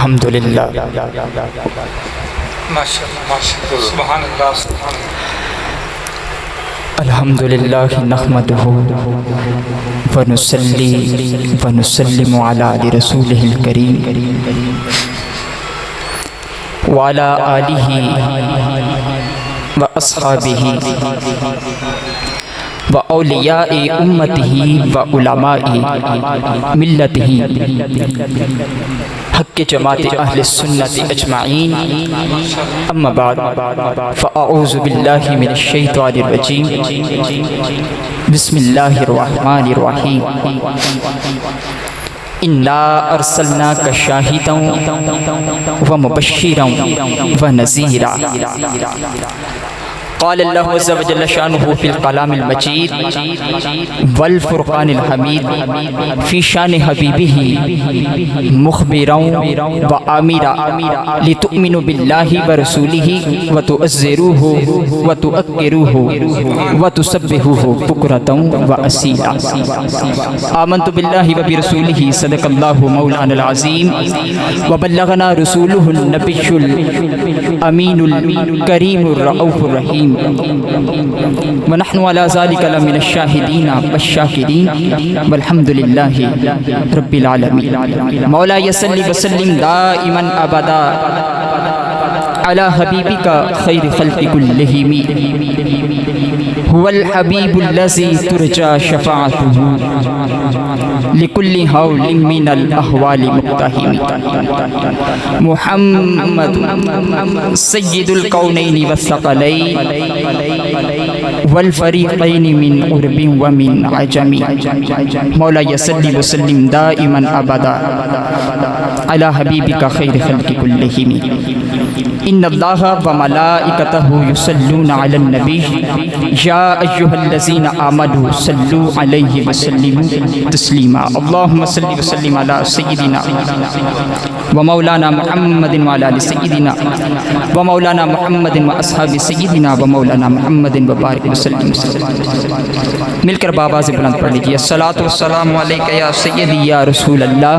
अल्हम्दुलिल्लाह अल्हम्दुलिल्लाह नहमदुहु व नुसल्ली व नुसल्लिमु अला रसूलिहिल करीम व अला आलिहि व अस्हाबिहि व औलियाए उम्मतिही व उलमाए मिल्लतिही हक़्क़े जमात अहले सुन्नत अजमाइन अम्मा बाद फ़अऊज़ु बिल्लाहि मिनश शैतानिर रजीम बिस्मिल्लाहिर रहमानिर रहीम इन्ना अर्सलनाका शाहिदन व मुबश्शिरन व नज़ीरा क़ाल अल्लाहु अज़्ज़ा व जल्ल शानुहु फ़िल कलामिल मजीद वल फ़ुरक़ानिल हमीद फ़ी शान हबीबिही मुख़बिरन व आमिरा लितुअमिनु बिल्लाहि व रसूलिही व तुअज़्ज़िरूहु व तुअक्किरूहु व तुसब्बिहुहु बुक्रतन व असीला आमन्तु बिल्लाहि व बिरसूलिही सदक़ल्लाहु मौलानल अज़ीम व बल्लगना रसूलुहुन नबियुल अमीनुल करीमुर रऊफ़ुर रहीम व नहनु अला ज़ालिका लमिनश शाहिदीन वश्शाकिरीन वल्हम्दुलिल्लाहि रब्बिल आलमीन मौला यसल्ली व सल्लिम दाइमन अबदा अला हबीबिका खैर खल्क़ि कुल्लिहिम हुवल हबीबुल्लज़ी तुरजा शफ़ाअतुहु लिकुल्लि हौलिन मिनल अहवालि मुक़्तहिम मुहम्मद सय्यिदुल कौनैनि वस्सक़लैन वल फ़रीक़ैनि मिन उर्बिन व मिन अजमी मौला यसल्ली व सल्लिम दाइमन अबदा अला हबीबिका खैर खल्क़ि कुल्लिहिम इन्नल्लाहा व मलाइकतहु युसल्लूना अलन नबी या अय्युहल्लज़ीना आमनू सल्लू अलैहि व सल्लिमू तस्लीमा अल्लाहुम्मा सल्लि व सल्लिम अला सय्यिदिना व मौलाना मुहम्मदिन व अला आलि सय्यिदिना व मौलाना मुहम्मदिन व अस्हाबि सय्यिदिना व मौलाना मुहम्मदिन व बारिक व सल्लिम मिलकर बाबा से बुलंद पढ़ लीजिए अस्सलातु वस्सलामु अलैका या सय्यदी या रसूल अल्लाह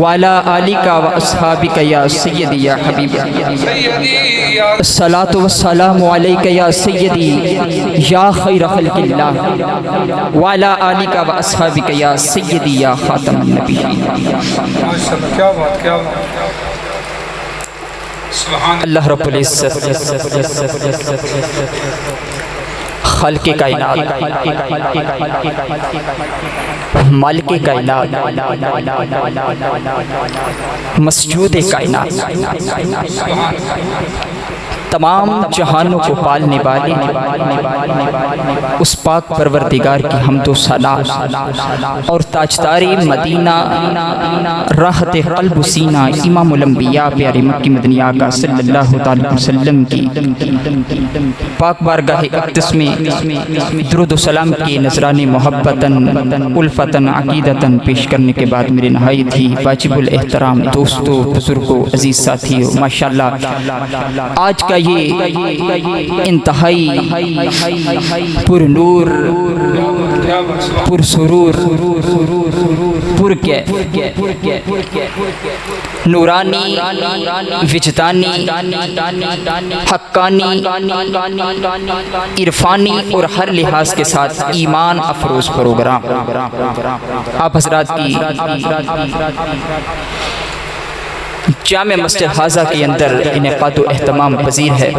व अला आलिका व अस्हाबिका या सय्यदी या हबीबी अस्सलातु वस्सलामु अलैका या सय्यदी या खैर खल्क़िल्लाह व अला आलिका व अस्हाबिका या सय्यदी या खातमुन नबिय्यीन अल्लाह रब्बुल इज़्ज़त खालिक़े कायनात मालिके कायनात मस्जूदे कायनात तमाम जहानों को पालने वाले उस पाक परवरदिगार की हम्दो सना और ताजदारे मदीना राहते क़ल्ब सीना इमामुल अंबिया प्यारे मक्की मदनी आका सल्लल्लाहु अलैहि वसल्लम की पाक बारगाह अक़दस में दुरूद व सलाम के नजराने मोहब्बतन उल्फतन अक़ीदतन पेश करने के बाद मेरे नहायत ही वाजिबुल एहतराम दोस्तों बुजुर्गों अजीज साथियों माशाअल्लाह आज का ये इंतहाई पुरनूर पुरसुरूर नूरानी विजदानी हक्कानी इरफानी और हर लिहाज के साथ ईमान अफरोज प्रोग्राम आप हज़रात की जामे मस्जिद हाजा के अंदर इनेकाद व एहतमाम पजीर है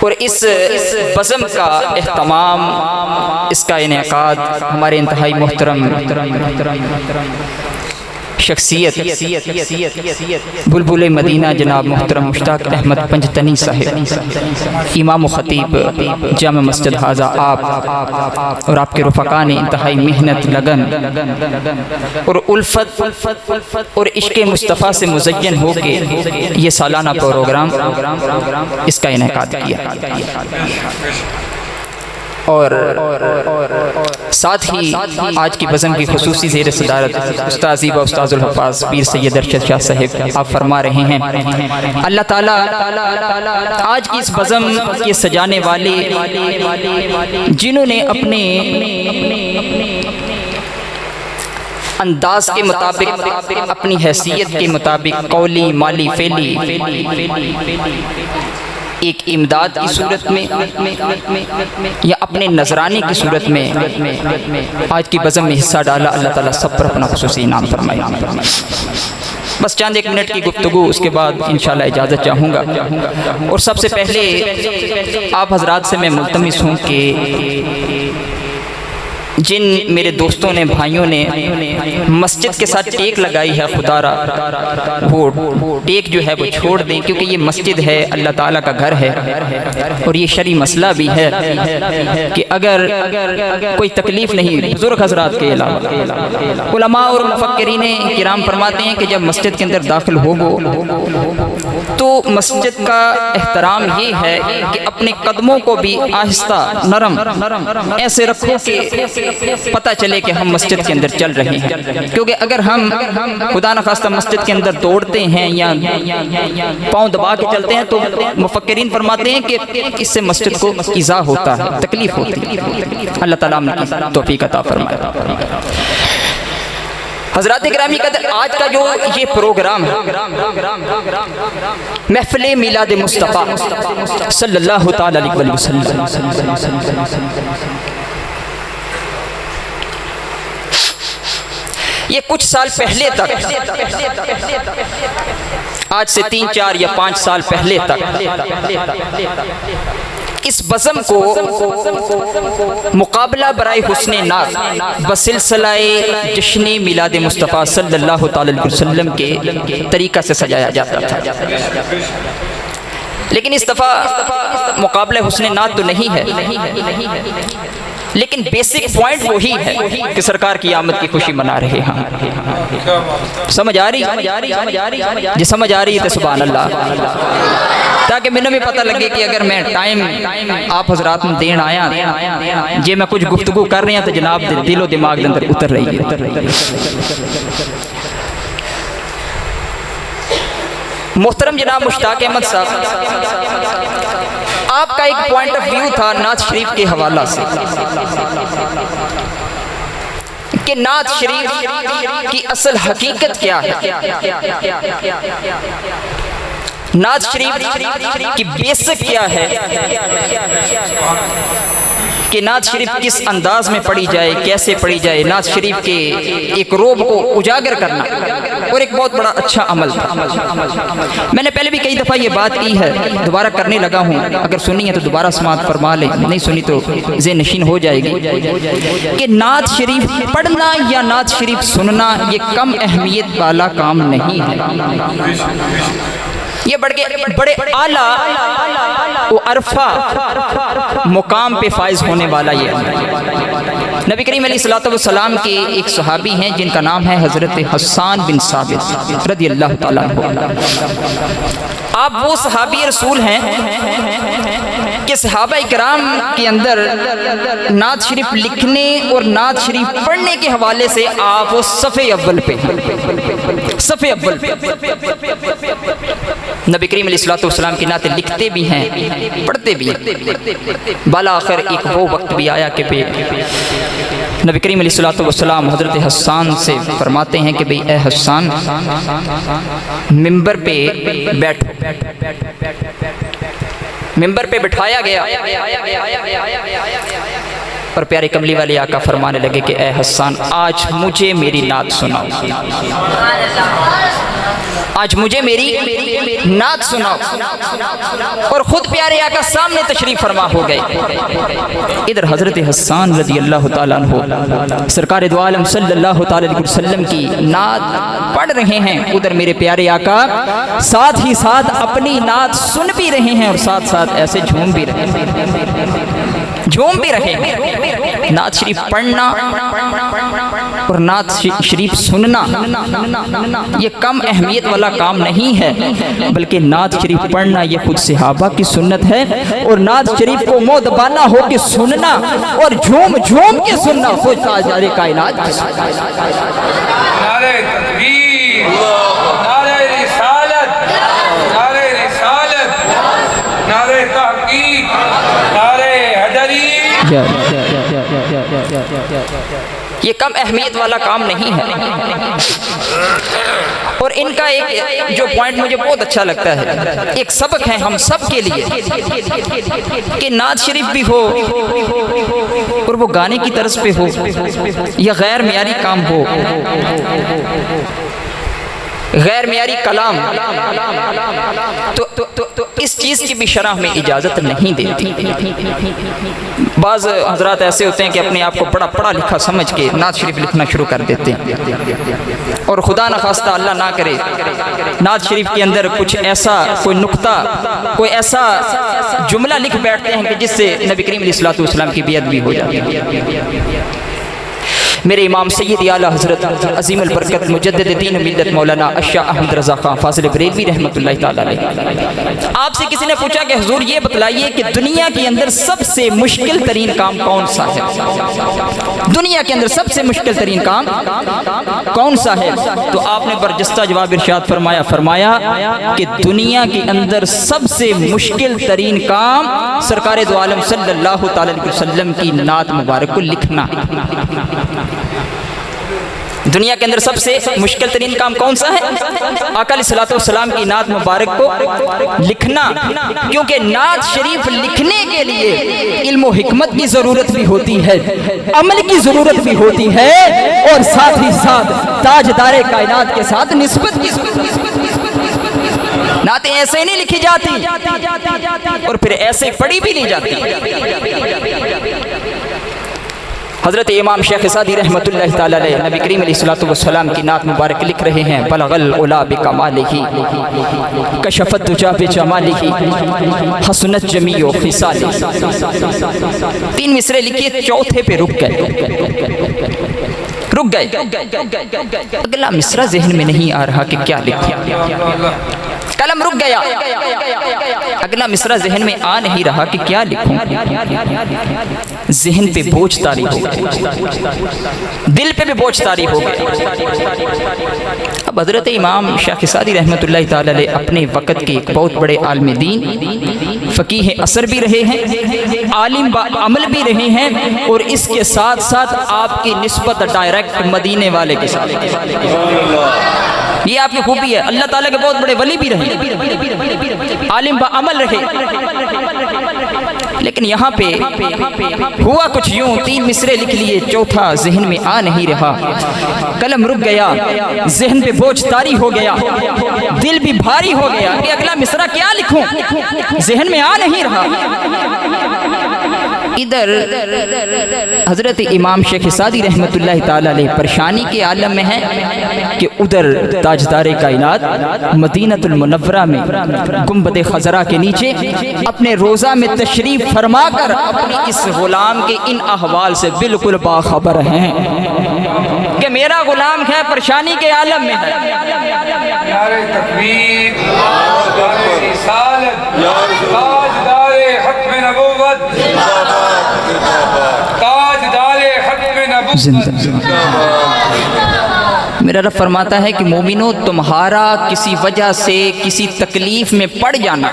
और इस बज़म का एहतमाम इसका इनेकाद हमारे इंतहाई मोहतरम शख्सियत बुलबुल मदीना जनाब मोहतरम मुश्ताक अहमद पंजतनी साहिब इमाम व ख़तीब जामा मस्जिद हाजा आप और आपके रफ़क़ा ने इंतहाई मेहनत लगन और उल्फत और इश्क़ मुस्तफ़ा से मुज़य्यन होके ये सालाना प्रोग्राम इसका इनेकाद किया। और साथ ही आज की बज़म की खुसूसी ज़ेर सदारत उस्ताज़ व उस्ताज़ुल हफ़ाज़ पीर सैयद अरशद शाह साहिब आप फरमा रहे हैं। अल्लाह ताला आज की इस बज़म के सजाने वाले जिन्होंने अपने अंदाज के मुताबिक, अपनी हैसियत के मुताबिक कौली माली फेली एक इमदाद की सूरत में या अपने नजराने की सूरत में आज की बज़म में हिस्सा डाला, अल्लाह ताला सब पर अपना खुसूसी इनाम फरमाए। बस चंद एक मिनट की गुफ्तगू, उसके बाद इंशाल्लाह इजाज़त चाहूँगा। और सबसे पहले आप हजरात से मैं मुल्तमिस हूँ कि जिन मेरे दोस्तों ने, भाइयों ने मस्जिद के साथ टेक लगाई है, खुदारा वो टेक जो है वो छोड़ दें, क्योंकि ये मस्जिद है, अल्लाह ताला का घर है। और ये शरई मसला भी है कि अगर कोई तकलीफ़ नहीं, बुजुर्ग हजरात के अलावा उलमा और मुफक्किरीन किराम फरमाते हैं कि जब मस्जिद के अंदर दाखिल होगो तो मस्जिद का एहतराम ये है कि अपने कदमों को भी आहिस्ता नरम ऐसे रखो कि पता चले कि हम मस्जिद के अंदर चल रहे हैं। क्योंकि अगर हम खुदा न खास्ता मस्जिद के अंदर दौड़ते हैं या पाँव दबा के चलते हैं तो मुफक्किरीन फरमाते हैं कि इससे मस्जिद को इज़ा होता है, तकलीफ होती है। अल्लाह ताला हमें तौफीक अता फरमाए। हज़रात गिरामी कदर, आज का जो ये प्रोग्राम है महफ़िल मिलाद मुस्तफ़ा सल्लल्लाहु तआला अलैहि वसल्लम, ये कुछ साल पहले तक, आज से 3, 4 या 5 साल पहले तक इस बज़म को मुकाबला बराए हुस्ने नात बसिलसिलाए जश्न मिलाद मुस्तफ़ा सल्लल्लाहु अलैहि वसल्लम के तरीक़ा से सजाया जाता था। लेकिन इस दफ़ा मुकाबला हुस्ने नात तो नहीं है, लेकिन बेसिक पॉइंट वही है कि सरकार की आमद की खुशी मना रहे हैं। समझ आ रही? जो समझ आ रही है तो सुभान अल्लाह, ताकि मैंने भी पता लगे कि अगर मैं टाइम आप हजरात में देन आया जे मैं कुछ गुफ्तगू कर रहे हैं तो जनाब दिलो दिमाग के अंदर उतर रही है। मोहतरम जनाब मुश्ताक अहमद साहब, आपका एक पॉइंट ऑफ व्यू था नात शरीफ के हवाला से कि नात शरीफ की असल हकीकत क्या है, नात शरीफ की बेसिक क्या है, कि नात शरीफ किस अंदाज में पढ़ी जाए, कैसे पढ़ी जाए। नात शरीफ के एक रोब को उजागर करना और एक बहुत बड़ा अच्छा अमल था। मैंने पहले भी कई दफ़ा ये बात की है, दोबारा करने लगा हूँ, अगर सुनी है तो दोबारा समाअत फरमा लें, नहीं सुनी तो ज़ेहन नशीन हो जाएगी कि नात शरीफ पढ़ना या नात शरीफ सुनना ये कम अहमियत वाला काम नहीं है। ये बड़े आला वो अरफा मुकाम पे फाइज होने वाला ये नबी करीम अलैहिस्सलातु वस्सलाम के एक सहाबी हैं जिनका नाम है हज़रत हस्सान बिन साबित रज़ियल्लाहु ताला अन्हु। आप वो सहाबी रसूल हैं कि सहाबा इकराम के अंदर नात शरीफ लिखने और नात शरीफ पढ़ने के हवाले से आप वो सफ़े अव्वल पे, सफ़े अव्वल पे नबी करीम अलैहिस्सलातु वस्सलाम की नातें लिखते भी हैं, पढ़ते भी हैं। बाला आखिर एक वो वक्त भी आया कि नबी करीम अलैहिस्सलातु वस्सलाम हज़रत हस्सान से फरमाते हैं कि भाई ए हस्सान मिंबर पे बैठो। मिंबर पे बिठाया गया और प्यारे कमली वाले आका फरमाने लगे कि ए हस्सान आज मुझे मेरी नात सुनाओ, आज मुझे मेरी नात सुनाओ। और खुद प्यारे आका सामने तशरीफ फरमा हो गए। इधर हज़रत हस्सान रज़ियल्लाहु ताला अन्हु सरकार दो आलम सल्लल्लाहु ताला अलैहि वसल्लम की नात पढ़ रहे हैं, उधर मेरे प्यारे आका साथ ही साथ अपनी नात सुन भी रहे हैं और साथ साथ ऐसे झूम भी रहे हैं, झूम भी रहे हैं। नात शरीफ पढ़ना और नात शरीफ सुनना ये कम अहमियत वाला काम नहीं है, बल्कि नात शरीफ पढ़ना ये खुद सहाबा की सुन्नत है। और नात शरीफ को मोदबाना हो के सुनना और झूम झूम के सुनना खुद ताजदारे कायनात की ये कम अहमियत वाला काम नहीं है। और इनका एक जो पॉइंट मुझे बहुत अच्छा लगता है, एक सबक है हम सब के लिए कि नात शरीफ भी हो और वो गाने की तर्ज पे हो या गैर मियारी काम हो, गैर मियारी कलाम, तो इस चीज़ की भी शरह में इजाज़त नहीं देती। बाज़ हजरात ऐसे होते हैं कि अपने आप को बड़ा पढ़ा लिखा समझ के नात शरीफ लिखना शुरू कर देते हैं, और खुदा न खास्ता अल्लाह ना करे नात शरीफ के अंदर कुछ ऐसा कोई नुक्ता, कोई ऐसा जुमला लिख बैठते हैं कि जिससे नबी करीम अलैहिस्सलातु वस्सलाम की बियत भी हो जाती है। मेरे इमाम सैयद आला हज़रत अज़ीम अल बरकत मुजद्दिद दीन मिल्लत मौलाना अशा अहमद रज़ा खां फाज़िल बरेलवी रहमतुल्लाहि तआला अलैह, आपसे किसी ने पूछा कि हुज़ूर ये बतलाइए कि दुनिया के अंदर सबसे मुश्किल तरीन काम कौन सा है? दुनिया के अंदर सबसे मुश्किल तरीन काम कौन सा है? तो आपने बरजस्ता जवाब इरशाद फरमाया कि दुनिया के अंदर सबसे मुश्किल तरीन काम सरकार दो आलम सल्लल्लाहु तआला अलैहि वसल्लम की नात मुबारक को लिखना। दुनिया के अंदर सबसे मुश्किल तरीन काम कौन सा है? आका अलैहिस्सलातु वस्सलाम की नात मुबारक को लिखना, क्योंकि नात शरीफ लिखने के लिए इल्म व हिकमत की जरूरत भी होती है, अमल की जरूरत भी होती है, और साथ ही साथ ताजदारे कायनात के साथ निस्बत की। नातें ऐसे नहीं लिखी जाती और फिर ऐसे पढ़ी भी नहीं जाती। हज़रत इमाम शेख सादी रहमतुल्लाहि तआला अलैह नबी करीम अलैहिस्सलातु वस्सलाम की नात मुबारक लिख रहे हैं, बलगल उला बिकमालिही कशफत दुजा बिजमालिही हसनत जमीउ खिसाली। 3 मिसरे लिखिए, चौथे पे रुक गए। अगला मिसरा जहन में नहीं आ रहा कि क्या लिखूं, कलम रुक गया। अगला मिसरा जहन में आ नहीं रहा कि क्या लिखूं, जहन पे बोझ तारी हो गए, दिल पे भी बोझ तारी हो गए। अब हजरत इमाम शेख सादी रहमतुल्लाहि तआला अलैह अपने वक़्त के एक बहुत बड़े आलिम दीन फ़कीह असर भी रहे हैं, आलिम अमल भी रहे हैं, और इसके साथ साथ आपकी निस्बत डायरेक्ट मदीने वाले के साथ। ये आपकी खूबी है, अल्लाह ताला के बहुत बड़े वली भी रहे, आलिम अमल रहे। लेकिन यहाँ पे हुआ कुछ यूं, 3 मिसरे लिख लिए, चौथा जहन में आ नहीं रहा, कलम रुक गया, जहन पे बोझ तारी हो गया, दिल भी भारी हो गया कि अगला मिसरा क्या लिखूं, जहन में आ नहीं रहा। इधर हजरत इमाम शेख सादी रहमतुल्लाहि तआला अलैह परेशानी के आलम में है कि उधर ताजदारे कायनात मदीनतुल मुनव्वरा में गुंबद खजरा के नीचे अपने रोज़ा में तशरीफ फरमा कर अपने इस गुलाम के इन अहवाल से बिल्कुल बाखबर हैं कि मेरा गुलाम है परेशानी के आलम में है। नारे तकबीर, नारे रिसालत, ताजदारे खत्म नबुव्वत, ताजदारे खत्म नबुव्वत। मेरा रब फरमाता है कि मोमिनो, तुम्हारा किसी वजह से किसी तकलीफ में पड़ जाना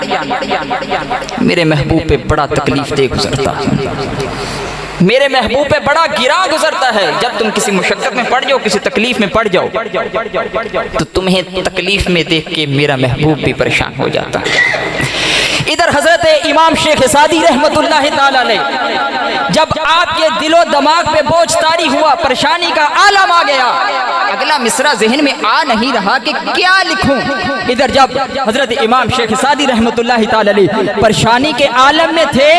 मेरे महबूब पे बड़ा तकलीफ दे गुजरता है, मेरे महबूब पे बड़ा गिरा गुजरता है। जब तुम किसी मुशक्कत में पड़ जाओ, किसी तकलीफ में पड़ जाओ, तो तुम्हें तकलीफ में देख के मेरा महबूब भी परेशान हो जाता है। इधर हजरत इमाम शेख सादी रहमतुल्लाहि तआला अलैह जब आपके दिलो दिमाग पे बोझ तारी हुआ, परेशानी का आलम आ गया, अगला मिसरा जहन में आ नहीं रहा कि क्या लिखूं। इधर जब हजरत इमाम शेख सादी रहमतुल्लाहि तआला अलैह परेशानी के आलम में थे,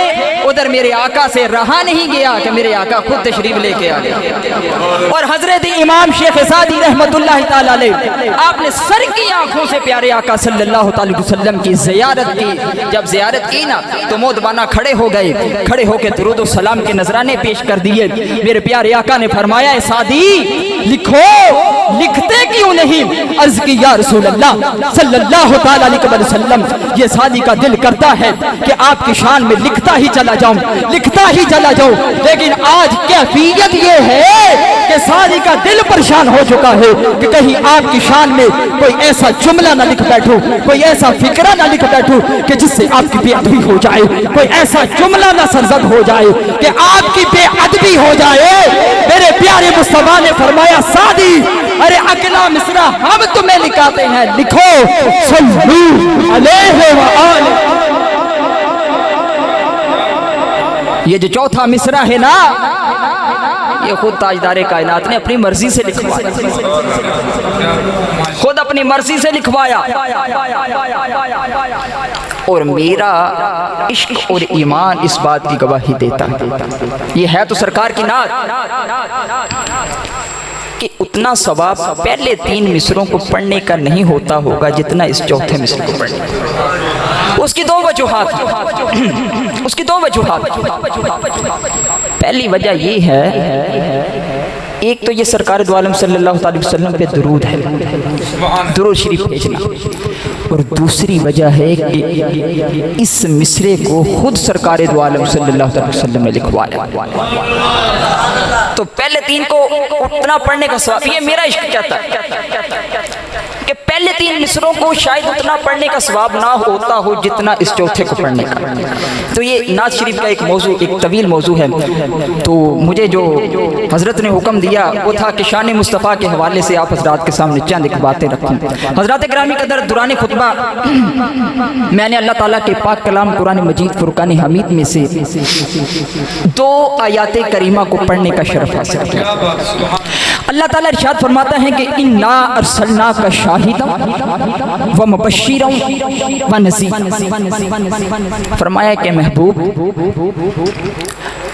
उधर मेरे आका से रहा नहीं गया कि मेरे आका खुद तशरीफ लेके आ गए। और हजरत इमाम शेख सादी रहमतुल्लाहि तआला अलैह आपने सर की आंखों से प्यारे आका सल्लल्लाहु अलैहि वसल्लम की ज़ियारत की। जब ज़ियारत की ना तो मोदबाना खड़े हो गए, खड़े होकर दुरूद व सलाम के नजराने पेश कर दिए। मेरे प्यारे आका ने फरमाया, सादी लिखो, लिखते क्यों नहीं? अर्ज की या रसूल अल्लाह सल्लल्लाहु तआला अलैहि वसल्लम, ये सादी का दिल करता है कि आपकी शान में लिखता ही चला जाऊं, लिखता ही चला जाऊं, लेकिन आज कैफियत ये है कि सादी का दिल परेशान हो चुका है कि कहीं आपकी शान में कोई ऐसा जुमला ना लिख बैठूं, कोई ऐसा फिक्रा ना लिख बैठूं कि जिससे आपकी बेअदबी हो जाए, कोई ऐसा जुमला ना सरजद हो जाए कि आपकी बेअदबी हो जाए। मेरे प्यारे मुस्तफा ने फरमाया, सादी अरे अगला मिसरा हम तुम्हें लिखाते हैं, लिखो सल्लू अलैहि व आलिहि। ये जो चौथा मिसरा है ना, ये खुद ताजदारे कायनात ने अपनी मर्जी से लिखवाया, खुद अपनी मर्जी से लिखवाया। और मेरा इश्क और ईमान इस बात की गवाही देता है। ये है तो सरकार की नात कि उतना सवाब पहले 3 मिसरों को पढ़ने का नहीं होता होगा जितना इस चौथे मिसर को पढ़ने। उसकी 2 वजूहात, उसकी 2 वजूहात। पहली वजह ये है, एक तो ये सरकार दो आलम सल्लल्लाहु अलैहि वसल्लम पे दुरूद है, दुरूद शरीफ भेजना। और दूसरी वजह है कि इस मिसरे को खुद सरकार दो आलम सल्लल्लाहु अलैहि वसल्लम ने लिखवाया। तो पहले 3 को उतना पढ़ने का सवाब, ये मेरा इश्क कहता है कि पहले 3 मिसरों को शायद उतना पढ़ने का सवाब ना होता हो जितना इस चौथे को पढ़ने का। तो ये नात शरीफ का एक मौजू, एक तवील मौजू है। तो मुझे जो हजरत ने हुक्म दिया वो था कि शान मुस्तफ़ा के हवाले से आप हजरात के सामने चंद एक बातें रखूं। हजरत ग्रामी कदर दुरानी खुतबा मैंने अल्लाह ताला के पाक कलाम कुरान मजीद फुरकान हमीद में से 2 आयात करीमा को पढ़ने का शरफ हासिल किया। अल्लाह ताला इरशाद फरमाता है कि इन्ना अरसलना का शाहिदन व मुबश्शिरन व नज़ीर। फरमाया कि महबूब,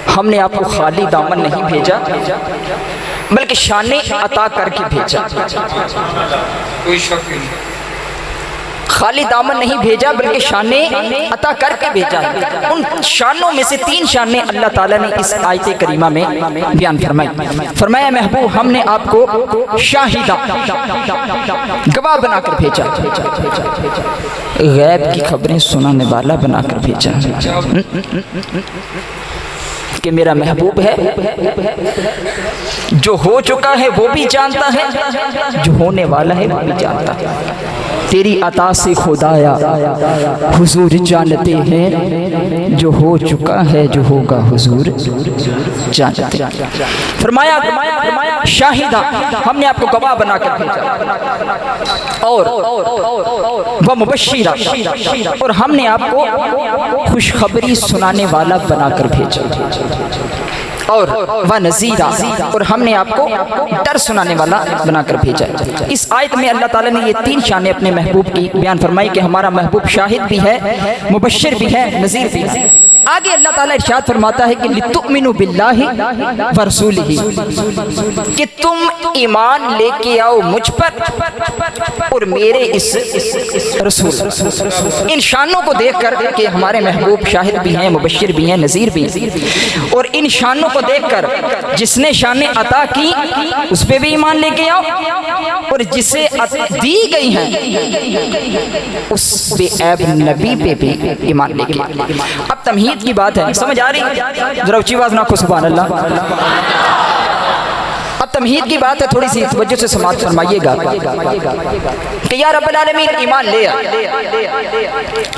हमने आपको खाली दामन नहीं भेजा बल्कि शाने अता करके भेजा। कोई शक नहीं, खाली दामन नहीं भेजा बल्कि शाने अता करके भेजा है। उन शानों में से 3 शाने अल्लाह ताला ने इस आयत करीमा में बयान फरमाई। फरमाया महबूब, हमने आपको शाहिदा, गवाह बनाकर भेजा, गैब की खबरें सुनाने वाला बनाकर भेजा कि मेरा महबूब है, जो हो चुका है वो भी जानता है, जो होने वाला है वो भी जानता है। तेरी अता से खुदाया हुजूर जानते हैं, जो हो चुका है जो होगा हुजूर जानते हैं। फरमाया शाहिदा, हमने आपको गवाह बनाकर भेजा, और वह मुबश्शिरा, और हमने आपको खुशखबरी सुनाने वाला बनाकर भेजा, और वह नज़ीरा, और हमने आपको डर सुनाने वाला बनाकर भेजा। इस आयत में अल्लाह ताला ने ये 3 शाने अपने महबूब की बयान फरमाई कि हमारा महबूब शाहिद भी है, मुबश्शिर भी है, नज़ीर भी है। आगे अल्लाह ताला इरशाद फरमाता है कि लितुमिनु बिल्लाहि व रसूलिही, कि तुम ईमान लेके आओ मुझ पर और मेरे इस रसूल। इन शानों को देख कर कि हमारे महबूब शाहिद भी हैं, मुबश्शिर भी हैं, नज़ीर भी हैं, और इन शानों को देखकर जिसने शाने अता की उस पे भी ईमान लेके आओ, और जिसे दी गई हैं उस बेऐब नबी पे भी ईमान लेके आओ। अब तमहीद की बात है, समझ आ रही? जरा ऊंची आवाज ना को सुभान अल्लाह। अब तमहीद की बात है, थोड़ी सी तवज्जो से समाअत फरमाइएगा कि या रब्बुल आलमीन ईमान ले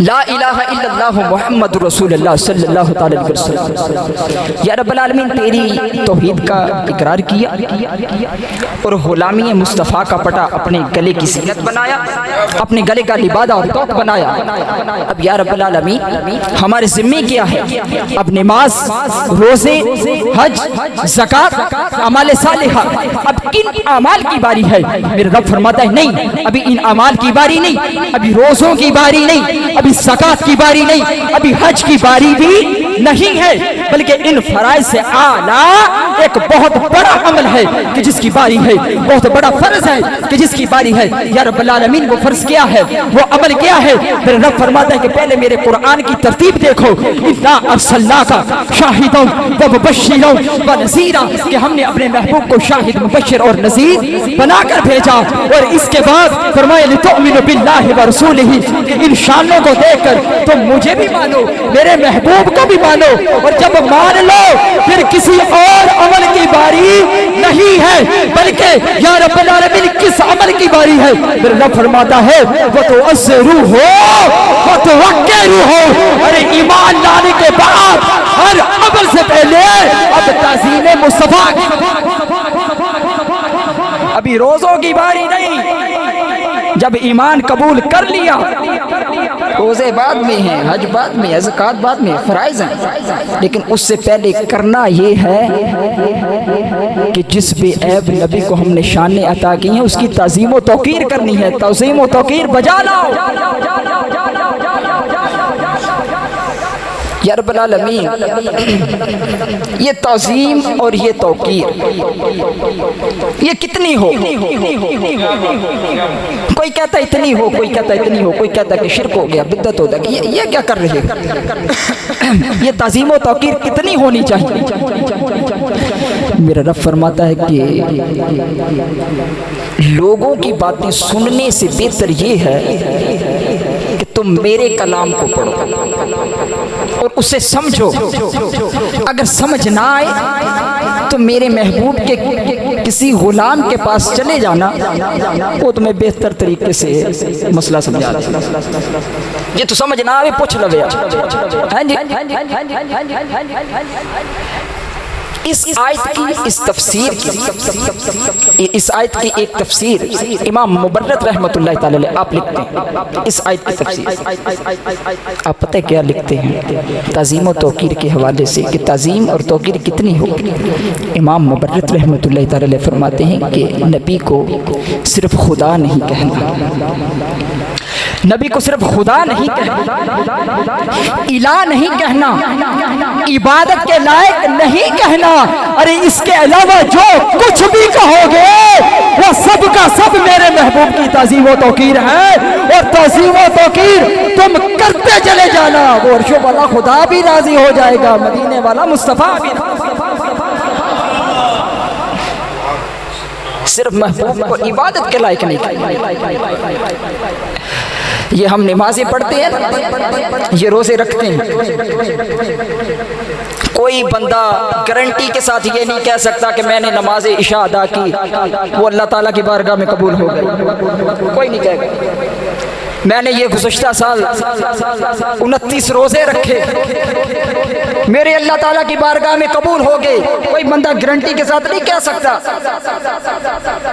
ला इलाहा इल्लल्लाहु मुहम्मदुर रसूलुल्लाह सल्लल्लाहु अलैहि वसल्लम। या रब्बुल आलमीन तेरी तौहीद का इकरार किया और गुलामी मुस्तफ़ा का पटा अपने गले की ज़ीनत बनाया, अपने गले का लिबादा और तौक बनाया। अब या रब्बुल आलमीन हमारे ज़िम्मे क्या है? अब नमाज, रोज़े, हज, ज़कात, अमाल सालिहा, अब किन अमाल की बारी है? मेरे रब फरमाता है नहीं, अभी इन अमाल की बारी नहीं, अभी रोज़ों की बारी नहीं, अभी ज़कात की बारी नहीं, अभी हज की बारी भी नहीं है, बल्कि इन फराइज़ से आला एक बहुत बड़ा अमल है कि जिसकी बारी है, बहुत बड़ा फर्ज है कि जिसकी बारी है। या रब्बुल आलमीन वो फर्ज क्या है, वो अमल क्या है? मेरे रब फरमाता है कि पहले मेरे कुरान की तरतीब देखो। इन्ना अरसलनाका शाहिदन व मुबश्शिरन व नज़ीरा, कि हमने अपने महबूब को शाहिद, मुबश्शिर और नज़ीर बनाकर भेजा। और इसके बाद फरमाया लितुमिनु बिल्लाहि व रसूलिही, कि इन शानों को देखकर तुम मुझे भी मानो, मेरे महबूब को भी मानो। और जब मान लो फिर किसी और अमल की बारी नहीं है, बल्कि या रब्बुल आलमीन किस अमल की बारी है? मेरे रब फरमाता है वो तो असरू हो, वो तो वक्केरू हो। अरे ईमान लाने के बाद हर अमल से पहले अब ताज़ीम मुस्तफा, अभी रोजों की बारी नहीं। जब ईमान कबूल कर लिया, रोजे बाद में है, हज बाद में, ज़कात बाद में, फराइज हैं, लेकिन उससे पहले करना ये है कि जिस भी ऐब नबी को हमने शान अता की है उसकी ताज़ीम व तौकीर करनी है। ताज़ीम व तौकीर बजा लाओ। या रब्बुल आलमीन, ये ताज़ीम और ये तौकीर ये कितनी हो? कोई कहता इतनी हो, कोई कहता इतनी हो, कोई कहता कि शिरक हो गया, बिद्दत हो गया। ये क्या कर रहे हैं? ये ताज़ीम और तौकीर कितनी होनी चाहिए? मेरा रब फरमाता है कि लोगों की बातें सुनने से बेहतर ये है कि तुम मेरे कलाम को पढ़ो और उसे समझो। अगर समझ ना आए तो मेरे महबूब के किसी गुलाम के पास चले जाना, वो तुम्हें बेहतर तरीके से मसला समझा रहा। ये तो समझ ना आए, पूछ लो भैया। हाँ जी, इस आयत की, इस तफसीर की, इस आयत की एक तफसीर इमाम मुबर्रद रहमतुल्लाह तआला अलैह आप लिखते हैं। इस आयत की तफसीर आप पता है क्या लिखते हैं? ताज़ीम और तौकीर के हवाले से कि ताज़ीम और तौकीर कितनी हो। इमाम मुबर्रद रहमतुल्लाह तआला अलैह फरमाते हैं कि नबी को सिर्फ खुदा नहीं कहना, नबी को सिर्फ खुदा नहीं कहना, इला नहीं कहना, इबादत के लायक नहीं कहना। अरे इसके अलावा जो कुछ भी कहोगे वो सब का सब मेरे महबूब की ताज़ीम व तौकीर है। और ताज़ीम व तौकीर तुम करते चले जाना, वो अर्शों वाला खुदा भी राजी हो जाएगा, मदीने वाला मुस्तफ़ा भी। सिर्फ महबूब को इबादत के लायक नहीं कहना। ये हम नमाज़ें पढ़ते हैं, ये रोज़े रखते हैं। कोई बंदा गारंटी के साथ ये नहीं कह सकता कि मैंने नमाज इशा अदा की वो अल्लाह ताला की बारगाह में कबूल हो गई। कोई नहीं कहेगा मैंने ये गुज़श्ता साल 29 रोज़े रखे, मेरे अल्लाह ताला की बारगाह में कबूल हो गए। कोई बंदा गारंटी के साथ नहीं कह सकता।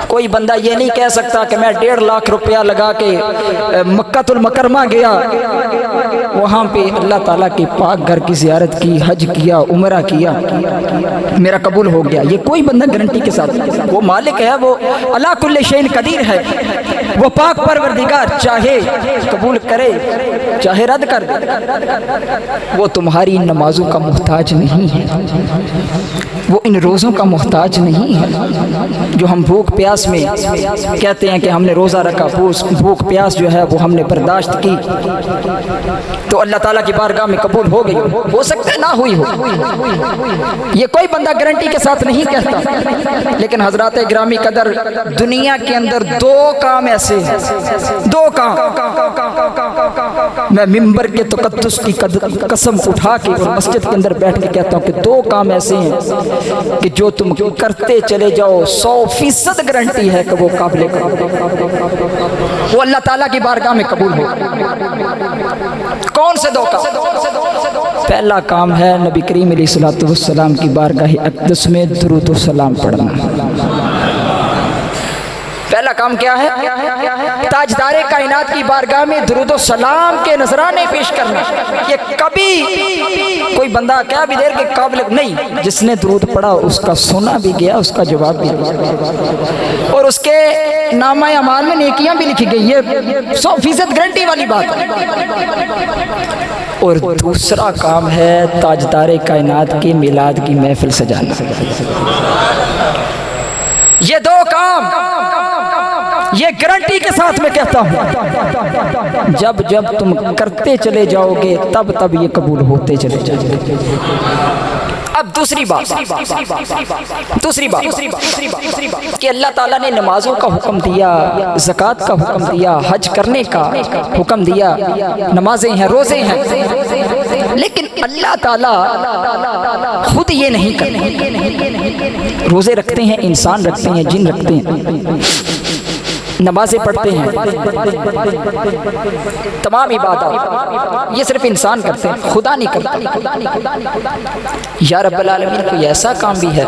कोई बंदा ये नहीं कह सकता कि मैं 1.5 लाख रुपया लगा के मक्कातुल मुकर्रमा गया, वहाँ पे अल्लाह ताला के पाक घर की ज़ियारत की, हज किया, उम्रा किया, मेरा कबूल हो गया। ये कोई बंदा गारंटी के साथ। वो मालिक है, वो अला कुल्ले शैइन कदीर है, वो पाक परवरदिगार चाहे कबूल करे चाहे रद्द कर दे। वो तुम्हारी नमाजों का मोहताज नहीं है, वो इन रोज़ों का मोहताज नहीं है। जो हम भूख प्यास में कहते हैं कि हमने रोज़ा रखा, भूख प्यास जो है वो हमने बर्दाश्त की, तो अल्लाह ताला की बारगाह में कबूल हो गई। हो सकता है ना हुई हो, ये कोई बंदा गारंटी के साथ नहीं कहता। लेकिन हजरात गिरामी कदर, दुनिया के अंदर 2 काम ऐसे हैं, 2 काम मैं मिंबर के तकद्दुस की कसम उठा के और मस्जिद के अंदर बैठ के कहता हूँ कि 2 काम ऐसे हैं कि जो तुम करते चले जाओ 100% गारंटी है कि वो काबिल वो अल्लाह ताला की बारगाह में कबूल हो। कौन से 2 काम? पहला काम है नबी करीम अलैहिस्सलातु वस्सलाम की बारगाह अक़दस में दुरूद व सलाम पढ़ना। पहला काम क्या है? ताजदारे कायनात की बारगाह में दुरूद सलाम के नजराने पेश करना, ये कभी कोई बंदा क्या भी देर के काबिल नहीं। जिसने दुरूद पढ़ा उसका सुना भी गया, उसका जवाब भी गया, और उसके नामा अमाल में नेकियां भी लिखी गई। ये 100% गारंटी वाली बात है। और दूसरा काम है ताजदारे कायनात की मिलाद की महफिल सजाना। ये दो काम, ये गारंटी के साथ मैं कहता हूं, जब जब तुम करते चले जाओगे तब तब ये कबूल होते चले जाओगे। अब दूसरी बात कि अल्लाह ताला ने नमाजों का हुक्म दिया, ज़कात का हुक्म दिया, हज करने का हुक्म दिया, नमाजें हैं, रोजे हैं, लेकिन अल्लाह ताला खुद ये नहीं करते। रोजे रखते हैं इंसान, रखते हैं जिन, रखते हैं नमाजें पढ़ते हैं, तमाम इबादत ये सिर्फ इंसान करते हैं, खुदा नहीं करता। या रब्बुल आलमीन कोई ऐसा काम भी है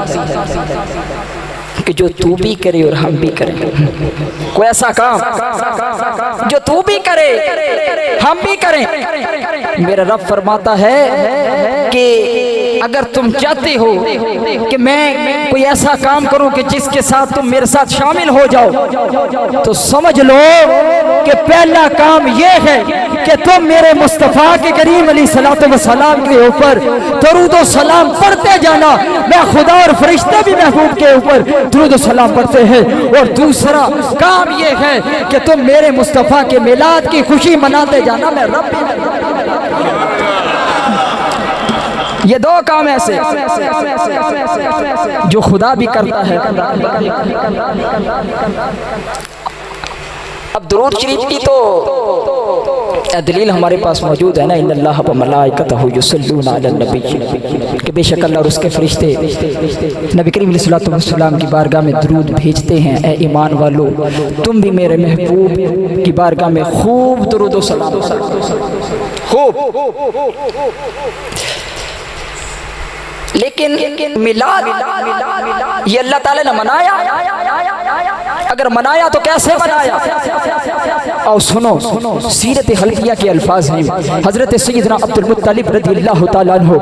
कि जो तू भी करे और हम भी करें, कोई ऐसा काम जो तू भी करे हम भी करें। मेरा रब फरमाता है कि अगर तुम चाहते हो कि मैं कोई ऐसा काम करूं कि जिसके साथ तुम मेरे साथ शामिल हो जाओ, तो समझ लो कि पहला काम यह है कि तुम मेरे मुस्तफ़ा के करीम अलैहिस्सलातु वस्सलाम के ऊपर दरूद व सलाम पढ़ते जाना। मैं खुदा और फरिश्ते भी महबूब के ऊपर दरूद व सलाम पढ़ते हैं। और दूसरा काम यह है कि तुम मेरे मुस्तफ़ा के मिलाद की खुशी मनाते जाना। मैं रब ये दो काम ऐसे जो खुदा भी करता है। अब दुरूद शरीफ की तो दलील हमारे पास मौजूद है ना, इन्नल्लाह व मलाइकतहु युसल्लूना अलन नबी, कि बेशक अल्लाह और उसके फरिश्ते नबी करीम अलैहिस्सलातु वस्सलाम की बारगाह में दुरूद भेजते हैं। ए ईमान वालों, तुम भी मेरे महबूब की बारगाह में खूब दुरूद व सलाम, खूब। लेकिन मिलाद ये अल्लाह ताला ने मनाया, अगर मनाया तो कैसे मनाया? और सुनो, सीरत हल्किया के अल्फाज हैं। हजरत सैयदना अब्दुल मुत्तलिब रज़ियल्लाहु ताला अन्हु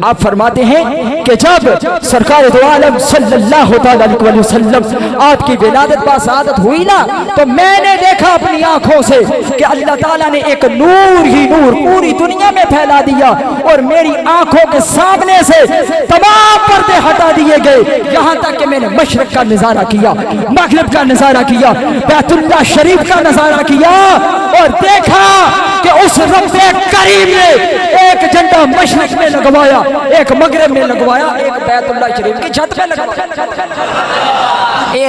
आप फरमाते हैं कि जब सरकार दो आलम सल्लल्लाहु ताला अलैहि वसल्लम आपकी विलादत बासादत हुई ना, तो मैंने देखा अपनी आंखों से कि अल्लाह ताला ने एक नूर ही नूर पूरी दुनिया में फैला दिया, और मेरी आंखों के सामने से तमाम पर्दे हटा दिए गए। यहाँ तक कि मैंने मशरक का नजारा किया, मगरिब का नजारा किया, बैतुल्लाह शरीफ का नजारा किया, और देखा कि उस रब्बे करीम ने एक झंडा मशरक में लगवाया, एक मगरिब में लगवाया, एक बैतुल्लाह शरीफ की छत पे लगवाया।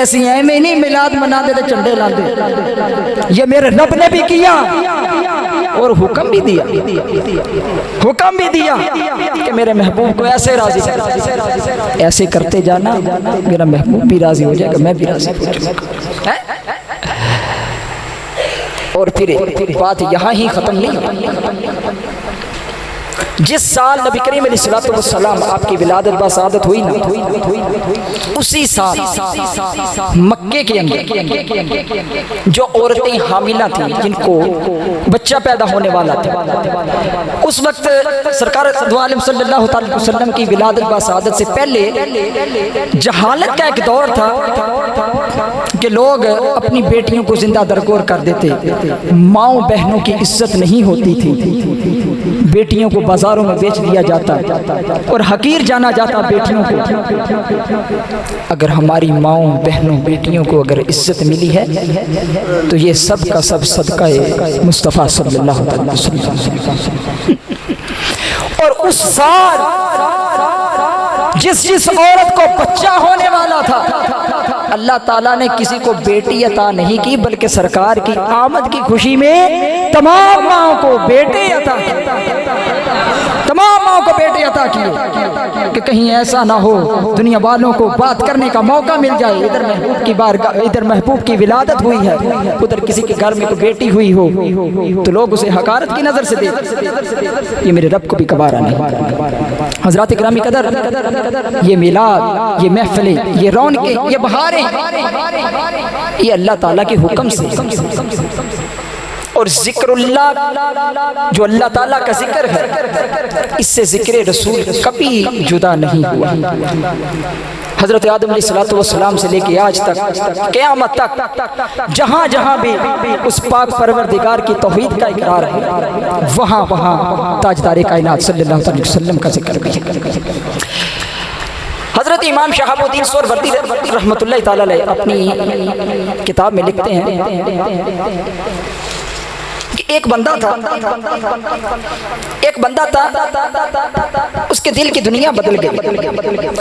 ऐसी है में नहीं मिलाद मना देते, झंडे ला दे। ये मेरे रब ने भी किया और हुक्म भी दिया, हुक्म भी दिया कि मेरे महबूब को ऐसे राजी कर, ऐसे करते जाना, मेरा महबूब भी राजी हो जाएगा, मैं भी राजी हो जाऊंगा। और फिर बात यहाँ ही खत्म नहीं। जिस साल नबी करीम अलैहिस्सलातु वस्सलाम आपकी विलादत बासादत हुई ना, उसी साल मक्के के अंदर जो औरतें हामिला थीं, जिनको बच्चा पैदा होने वाला था, उस वक्त सरकार दो आलम सल्लल्लाहु अलैहि वसल्लम की विलादत बासादत से पहले जहालत का एक दौर था कि लोग अपनी बेटियों को जिंदा दरगोर कर देते। माओ बहनों की इज्जत नहीं होती थी, बेटियों को बाजारों में बेच दिया जाता और हकीर जाना जाता बेटियों को। अगर हमारी माओ बहनों बेटियों को अगर इज्जत मिली है तो ये सब का सब सदका है मुस्तफ़ा सल्लल्लाहु अलैहि वसल्लम। और उस साल जिस औरत को बच्चा होने वाला था, अल्लाह ताला ने किसी को बेटी अता नहीं की, बल्कि सरकार की आमद की खुशी में तमाम माओं को बेटे अता, तमाम माओं को बेटे अता किए कि कहीं ऐसा ना हो दुनिया वालों को बात करने का मौका मिल जाए। इधर महबूब की बारगाह, इधर महबूब की विलादत हुई है, उधर किसी के घर में कोई बेटी हुई हो तो लोग उसे हकारत की नजर से देख। ये मेरे रब को भी कबारा नहीं। हजरात इकरामी कदर, ये मिलाद, ये महफिलें, ये रौनकें, ये बहारें, ये अल्लाह ताला के हुक्म से। और जिक्रुल्लाह जो अल्लाह ताला का जिक्र है, इससे जिक्र रसूल कभी जुदा नहीं हुआ। हज़रत आदम अलैहिस्सलाम से लेके आज तक क़यामत तक जहाँ जहाँ भी उस पाक परवरदिगार की तौहीद का इकरार है, वहाँ वहाँ ताजदार कायनात सल्लल्लाहु अलैहि वसल्लम का जिक्र भी। हज़रत इमाम शहाबुद्दीन सोहरवर्दी रहमतुल्लाहि ताला अलैह अपनी किताब में लिखते हैं कि एक बंदा था, उसके दिल की दुनिया बदल गई।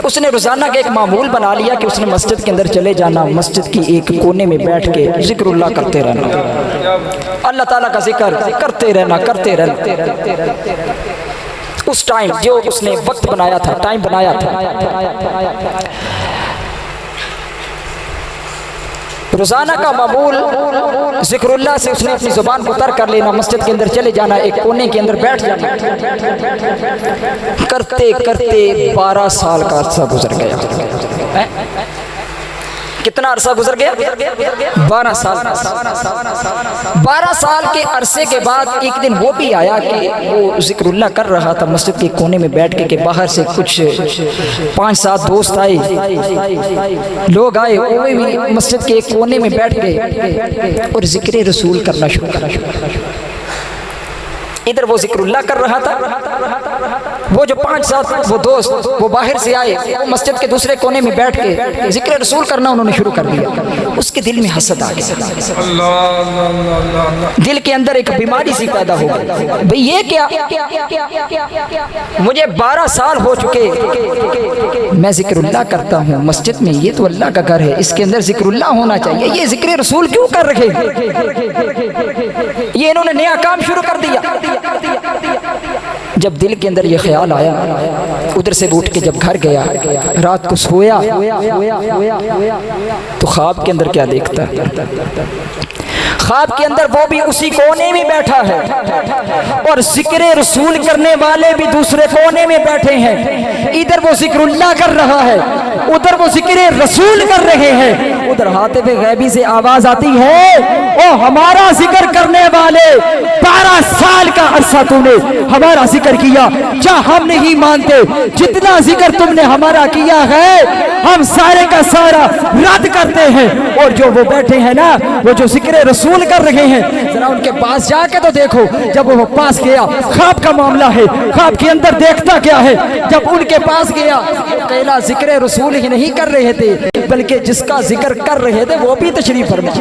उसने रोज़ाना का एक मामूल बना लिया कि उसने मस्जिद के अंदर चले जाना, मस्जिद की एक कोने में बैठ के ज़िक्रुल्लाह करते रहना, अल्लाह ताला का जिक्र करते रहना। उस टाइम जो उसने वक्त बनाया था, टाइम बनाया था, रोज़ाना का मामूल ज़िक्रुल्लाह से उसने अपनी ज़ुबान को तर्क कर लेना, मस्जिद के अंदर चले जाना, एक कोने के अंदर बैठ जाना। करते करते 12 साल का अरसा गुजर गया। कितना अरसा गुजर गया? 12 साल। 12 साल के अरसे के बाद एक दिन वो भी आया कि वो ज़िक्रुल्लाह कर रहा था मस्जिद के कोने में बैठ के, बाहर से कुछ 5-7 दोस्त आए, लोग आए, वो भी मस्जिद के एक कोने में बैठ गए और ज़िक्र रसूल करना शुरू करा। इधर वो ज़िक्रुल्लाह कर रहा था, वो जो 5-7 वो दोस्त वो बाहर से आए, वो मस्जिद के दूसरे कोने में बैठ के ज़िक्र रसूल करना उन्होंने शुरू कर दिया। उसके दिल में हसद आ गया, दिल के अंदर एक बीमारी सी पैदा हो गई। भाई ये क्या, मुझे 12 साल हो चुके, मैं ज़िक्रुल्लाह करता हूँ मस्जिद में, ये तो अल्लाह का घर है, इसके अंदर ज़िक्रुल्लाह होना चाहिए, ये ज़िक्र रसूल क्यों कर रहे? ये इन्होंने नया काम शुरू कर दिया। जब दिल के अंदर ये ख्याल आया, उधर से उठ के जब घर गया, रात को सोया तो ख्वाब के अंदर क्या देखता है? ख्वाब के अंदर वो भी उसी कोने में बैठा है और जिक्र रसूल करने वाले भी दूसरे कोने में बैठे हैं। इधर वो ज़िक्रुल्लाह कर रहा है, उधर वो जिक्र रसूल कर रहे हैं। उधर हातिफ गैबी से आवाज आती है, ओ हमारा जिक्र करने वाले, 12 साल का अरसा तूने हमारा जिक्र किया, क्या हम नहीं मानते? जितना जिक्र तुमने हमारा किया है हम सारे का सारा रद्द करते हैं। और जो वो बैठे हैं ना, वो जो जिक्र रसूल कर रहे हैं, जरा उनके पास जाके तो देखो। जब वो पास गया, ख्वाब का मामला है, ख्वाब के अंदर देखता क्या है? जब उनके पास गया, अकेला जिक्र रसूल ही नहीं कर रहे थे, बल्कि जिसका जिक्र कर रहे थे वो भी तशरीफ फरमा,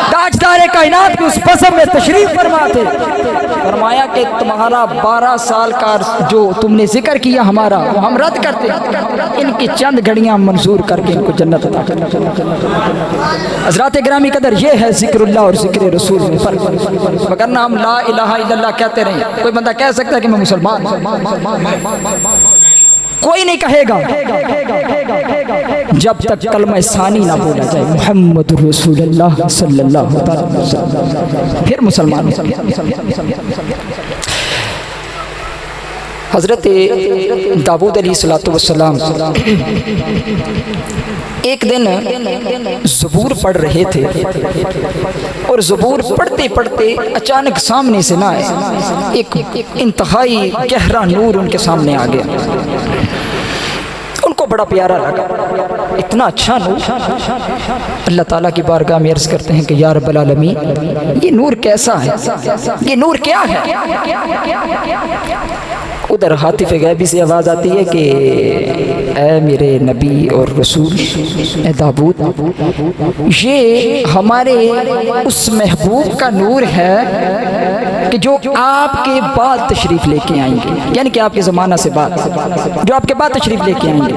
ताजदार कायनात भी उस बज़म में तशरीफ फरमाते। फरमाया कि तुम्हारा 12 साल का जो तुमने जिक्र किया हमारा, वो हम रद्द करते, इनकी चंद घड़ियां मंजूर करके इनको जन्नत अता करना। हज़रात गिरामी कदर, ये है ज़िक्रुल्लाह और ज़िक्र रसूल में फ़र्क। वरना हम ला इलाहा इल्लल्लाह कहते रहे, कोई बंदा कह सकता है कि मैं मुसलमान, कोई नहीं कहेगा जब तक कलमा सानी ना बोला जाए मुहम्मद रसूलुल्लाह सल्लल्लाहु अलैहि वसल्लम, फिर मुसलमान। हज़रत दाऊद अलैहिस्सलाम एक दिन ज़बूर पढ़ रहे थे और ज़बूर पढ़ते पढ़ते अचानक सामने से ना एक इंतहाई गहरा नूर उनके सामने आ गया। उनको बड़ा प्यारा लगा, इतना अच्छा नूर। अल्लाह ताला की बारगाह में अर्ज़ करते हैं कि या रब्बल आलमीन, ये नूर कैसा है, ये नूर क्या है? उधर हातिफ गैबी से आवाज़ आती है कि ऐ मेरे नबी और रसूल ए दाऊद, ये हमारे उस महबूब का नूर है कि जो आपके बाद तशरीफ़ लेके आएंगे, यानी कि आपके ज़माना से बाद, जो आपके बाद तशरीफ़ लेके आएंगे।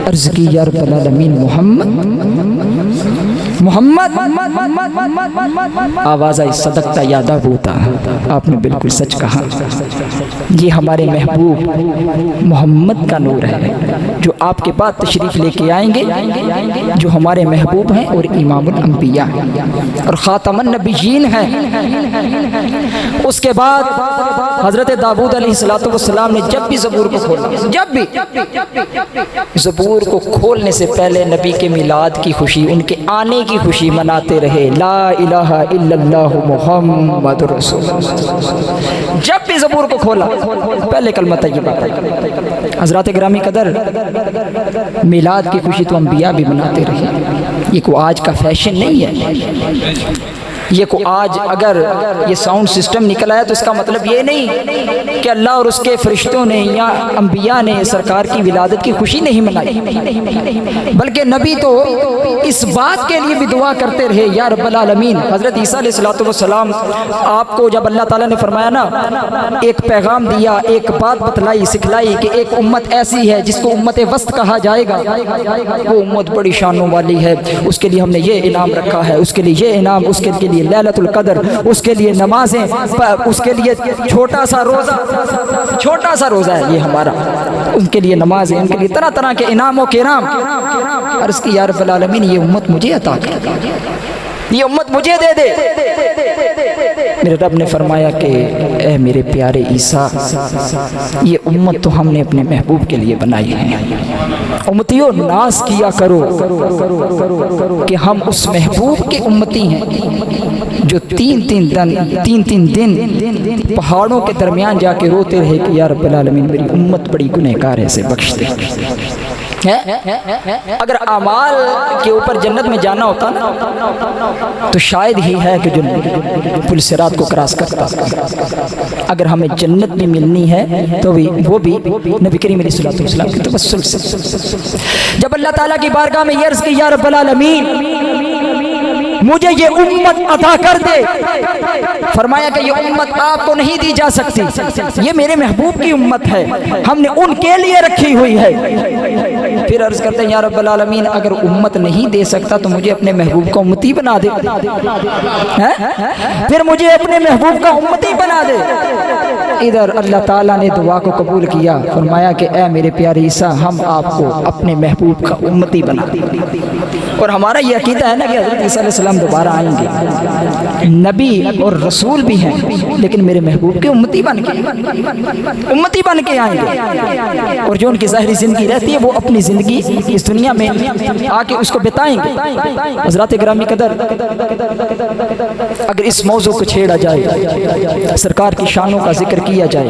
अर्ज़ की या रब्बल आलमीन मोहम्मद मोहम्मद, आवाज़ आई सदकता या दाऊद, आपने बिल्कुल सच कहा, ये हमारे महबूब मोहम्मद का नूर है जो आपके बाद तशरीफ़ लेके आएंगे, जो हमारे महबूब हैं और इमामुल अंबिया और ख़ातमुन नबिय्यीन हैं। उसके बाद हज़रत दाऊद अलैहिस्सलातु वस्सलाम ने जब भी ज़बूर को खोला, जब भी ज़बूर को खोलने से पहले नबी के मिलाद की खुशी, उनके आने की खुशी मनाते रहे, ला इलाहा इल्लल्लाहु मुहम्मदुर रसूलुल्लाह। जब भी ज़बूर को खोला पहले कलमा तय्यबा पढ़ा। हज़रात गिरामी कदर, मिलाद की खुशी तो अंबिया भी मनाते रहे, ये कोई आज का फैशन नहीं है। ये को आज अगर ये साउंड सिस्टम निकल आया तो इसका मतलब ये नहीं कि अल्लाह और उसके फरिश्तों ने या अंबिया ने सरकार की विलादत की खुशी नहीं मनाई, बल्कि नबी तो इस बात के लिए भी दुआ करते रहे, या रब्बल आलमीन। हज़रत ईसा अलैहिस्सलाम आपको जब अल्लाह ताला ने फरमाया ना, एक पैगाम दिया, एक बात बतलाई, सिखलाई कि एक उम्मत ऐसी है जिसको उम्मत वस्त कहा जाएगा, वो उम्मत बड़ी शानों वाली है, उसके लिए हमने ये इनाम रखा है, उसके लिए ये इनाम, उसके लिए लैलतुल कदर, उसके लिए नमाजें, उसके लिए छोटा सा रोज़ा है ये हमारा, उनके लिए नमाजें, उनके लिए तरह तरह के इनामों के इनाम। अर्ज़ की या रब्बल आलमीन, ये उम्मत मुझे अता कर, ये उम्मत मुझे दे दे। मेरे रब ने फरमाया कि ए मेरे प्यारे ईसा, ये उम्मत तो हमने अपने महबूब के लिए बनाई है। उम्मतियों, नाज किया करो कि हम उस महबूब के उम्मती हैं जो तीन तीन दिन पहाड़ों के दरमियान जाके रोते रहे कि या रब्बल आलमीन, मेरी उम्मत बड़ी गुनहगार है, इसे बख्श दे। अगर अमाल के ऊपर जन्नत में जाना होता ना तो शायद ही है कि जो पुल सिरात को क्रॉस करता। अगर हमें जन्नत भी मिलनी है तो भी वो भी नबी करीम अलैहिस्सलातु वस्सलाम की तवस्सुल से। जब अल्लाह ताला की बारगाह में ये अर्ज़ की, या रब्बल आलमीन मुझे ये उम्मत अता कर दे, फरमाया कि ये उम्मत आपको नहीं दी जा सकती, ये मेरे महबूब की उम्मत है, हमने उनके लिए रखी हुई है। फिर अर्ज करते हैं, या रब्बल आलमीन अगर उम्मत नहीं दे सकता तो मुझे अपने महबूब का उम्मती बना दे, फिर मुझे अपने महबूब का उम्मती बना दे। इधर अल्लाह ताला ने दुआ को कबूल किया, फरमाया कि ए मेरे प्यारे ईसा, हम आपको अपने महबूब का उम्मती बना दे। और हमारा ये अकीदा है ना कि हज़रत ईसा अलैहिस्सलाम दोबारा आएंगे, नबी और रसूल भी हैं, लेकिन मेरे महबूब के उम्मती बन के आएंगे। और जो उनकी ज़ाहिरी ज़िंदगी रहती है वो अपनी ज़िंदगी इस दुनिया में आके उसको बिताएंगे। हज़रात गिरामी कदर, अगर इस मौजू को छेड़ा जाए, सरकार की शानों का जिक्र किया जाए,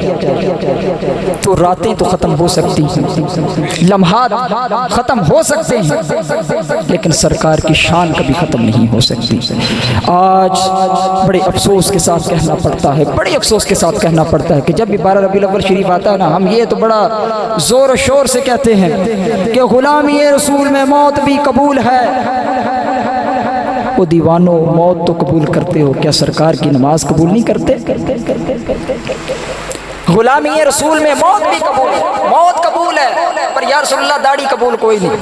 तो रातें तो ख़त्म हो सकती हैं, लम्हात ख़त्म हो सकते हैं, लेकिन सरकार की शान कभी ख़त्म नहीं हो सकती। आज बड़े अफसोस के साथ कहना पड़ता है, बड़े अफसोस के साथ कहना पड़ता है कि जब भी 12 रबीउल अव्वल शरीफ आता है ना, हम ये तो बड़ा ज़ोर और शोर से कहते हैं कि गुलामी रसूल में मौत भी कबूल है। वो दीवानों, मौत तो कबूल करते हो, क्या सरकार की नमाज कबूल नहीं करते? गुलामी रसूल में मौत भी कबूल है, मौत कबूल है, पर या रसूलल्लाह दाढ़ी कबूल कोई नहीं।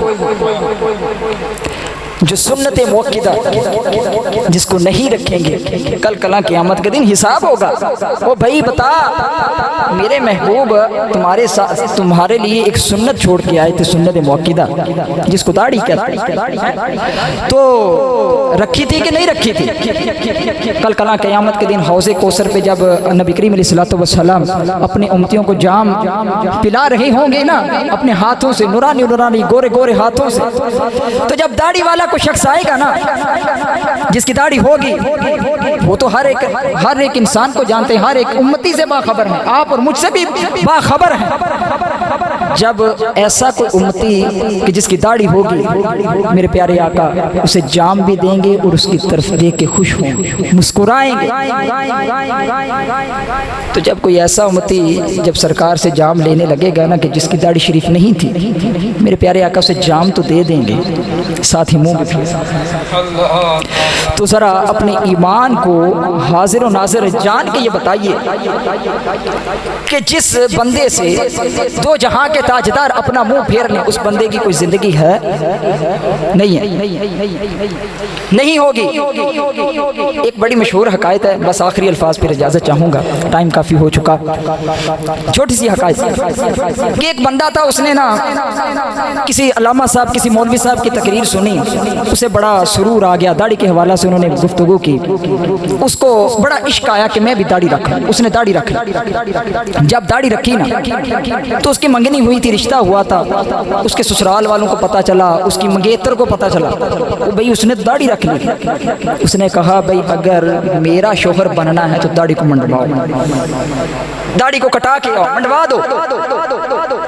जो सुन्नत मुअक्किदा जिसको नहीं रखेंगे, कल कला क़यामत के दिन हिसाब होगा। वो भाई बता, मेरे महबूब तुम्हारे साथ तुम्हारे लिए एक सुन्नत छोड़ के आए थे, सुन्नत मुअक्किदा जिसको दाढ़ी कहते, तो रखी थी कि नहीं रखी थी? कल कला क़यामत के दिन हौज़े कौसर पे जब नबी करीम अलैहिस्सलातु वस्सलाम अपने उम्मतियों को जाम पिला रहे होंगे ना अपने हाथों से, नुरानी नुरानी गोरे गोरे हाथों से, तो जब दाढ़ी वाला कोई शख्स आएगा ना जिसकी दाढ़ी होगी, वो तो हर एक इंसान को जानते हैं, हर एक उम्मती से बाखबर है, आप और मुझसे भी बाखबर हैं। जब ऐसा कोई उम्मती कि जिसकी दाढ़ी होगी, मेरे प्यारे आका उसे जाम भी देंगे और उसकी तरफ देख के खुश होंगे, मुस्कुराएंगे। तो जब कोई ऐसा उम्मती जब सरकार से जाम लेने लगेगा ना कि जिसकी दाढ़ी शरीफ नहीं थी, मेरे प्यारे आका उसे जाम तो दे देंगे, साथ ही मुंह भी। तो जरा अपने ईमान को हाजिर और नाजिर जान के ये बताइए कि जिस बंदे से दो जहां के ताजदार अपना मुंह फेर लें, उस बंदे की कोई जिंदगी है? नहीं है, नहीं होगी। एक बड़ी मशहूर हकायत है, बस आखिरी अल्फाज पर इजाजत चाहूंगा, टाइम काफी हो चुका। छोटी सी हकायत कि एक बंदा था, उसने ना किसी अल्लामा साहब, किसी मौलवी साहब की तकरीर सुनी, उसे बड़ा सुरूर आ गया। दाढ़ी के हवाला से उन्होंने गुफ्तगू की, उसको बड़ा इश्क आया कि मैं भी दाढ़ी रखूं। उसने दाढ़ी रखी। जब दाढ़ी रखी ना तो उसकी मंगनी हुई थी, रिश्ता हुआ था। उसके ससुराल वालों को पता चला, उसकी मंगेतर को पता चला, तो भाई उसने दाढ़ी रख ली। उसने कहा भाई अगर मेरा शोहर बनना है तो दाढ़ी को मंडवाओ, दाढ़ी को कटा के आओ, मंडवा दो,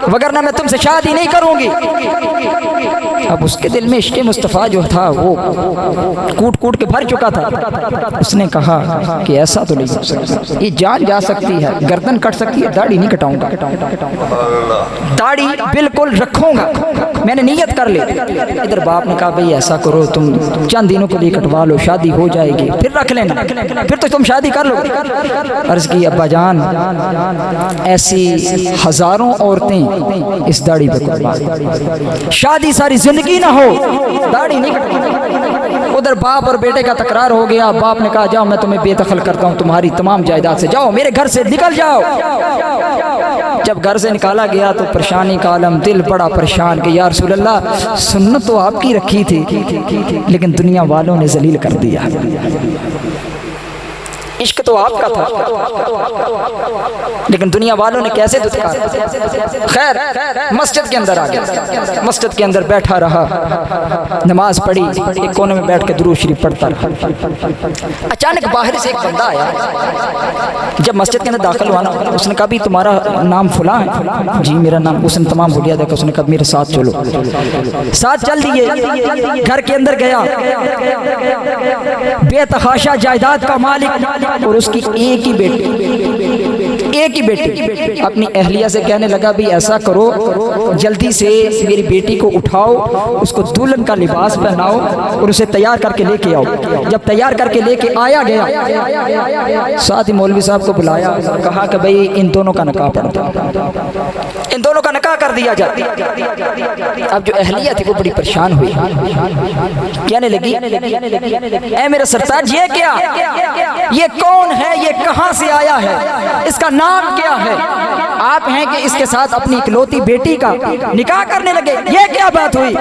वगरना मैं तुमसे शादी नहीं करूंगी। अब उसके दिल में इश्क़ मुस्तफ़ा जो था वो कूट कूट के भर चुका था। उसने कहा कि ऐसा तो नहीं हो सकता, ये जान जा सकती है, गर्दन कट सकती है, दाढ़ी नहीं कटाऊंगा, दाढ़ी बिल्कुल रखूंगा, मैंने नियत कर ली। इधर बाप ने कहा भाई ऐसा करो, तुम चंद दिनों के लिए कटवा लो, शादी हो जाएगी, फिर रख लेना, फिर तो तुम शादी कर लो। अर्ज की अब्बा जान, ऐसी हजारों औरतें इस दाढ़ी पे कुर्बान, शादी सारी जिंदगी ना हो, दाढ़ी नहीं कटती। उधर बाप और बेटे का तकरार हो गया। बाप ने कहा जाओ मैं तुम्हें बेदखल करता हूँ तुम्हारी तमाम जायदाद से, जाओ मेरे घर से निकल जाओ। जब घर से निकाला गया तो परेशानी का आलम, दिल बड़ा परेशान कि या रसूल अल्लाह, सुन्नत तो आपकी रखी थी लेकिन दुनिया वालों ने जलील कर दिया, इश्क तो आपका था लेकिन दुनिया वालों ने कैसे दुत्कारा। खैर मस्जिद के अंदर आ गया, मस्जिद के अंदर बैठा रहा, नमाज पढ़ी, एक कोने में बैठ के दुरूद शरीफ पढ़ता रहा। अचानक बाहर से एक बंदा आया। जब मस्जिद के अंदर दाखिल हुआ ना, उसने कहा भी तुम्हारा नाम फुला है? जी मेरा नाम। उसने तमाम हुलिया देखा, उसने कहा मेरे साथ चलो, साथ चल दिए। घर के अंदर गया, बेतहाशा जायदाद का मालिक और उसकी एक ही बेटी अपनी अहलिया से कहने लगा भी ऐसा करो, जल्दी से मेरी बेटी को उठाओ, उसको दुल्हन का लिबास पहनाओ और उसे तैयार करके लेके आओ। जब तैयार करके लेके आया गया, साथ ही मौलवी साहब को बुलाया, कहा कि भाई इन दोनों का निकाह पढ़ता, इन दोनों का निकाह कर दिया जाए। अब जो अहलिया थी वो बड़ी परेशान हुई, कहने लगी ऐ मेरा सरताज, ये क्या, ये कौन है, ये कहां से आया है, इसका नाम क्या है? आप हैं कि इसके साथ अपनी इकलौती बेटी का निकाह करने लगे, ये क्या बात हुई?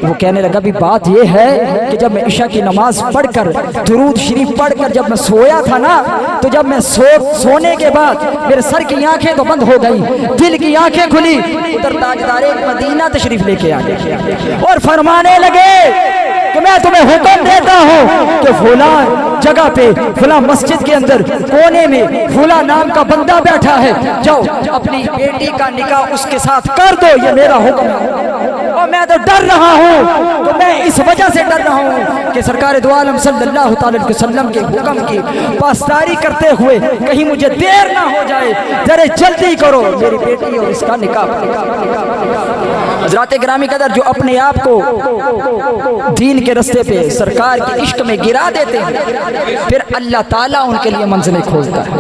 वो कहने लगा भी बात ये है कि जब मैं इशा की नमाज पढ़कर दुरूद शरीफ पढ़कर जब मैं सोया था ना, तो जब मैं सोने के बाद मेरे सर की आंखें तो बंद हो गई, दिल की आंखें खुली, उधर ताजदारे मदीना तशरीफ लेके आ गए और फरमाने लगे कि मैं तुम्हें हुक्म देता हूँ कि फुला जगह पे, फुला मस्जिद के अंदर कोने में फुला नाम का बंदा बैठा है, जाओ अपनी बेटी का निकाह उसके साथ कर दो, ये मेरा हुक्म है। और मैं तो डर रहा हूँ, तो मैं इस वजह से डर रहा हूँ कि सरकार दो आलम सल्लल्लाहु अलैहि वसल्लम के हुक्म की पासदारी करते हुए कहीं मुझे देर ना हो जाए, जरा जल्दी करो मेरी बेटी और इसका निकाह। हज़रात गिरामी कदर, जो अपने आप को दीन के रास्ते पे सरकार के इश्क में गिरा देते हैं, फिर अल्लाह ताला उनके लिए मंजिलें खोलता है।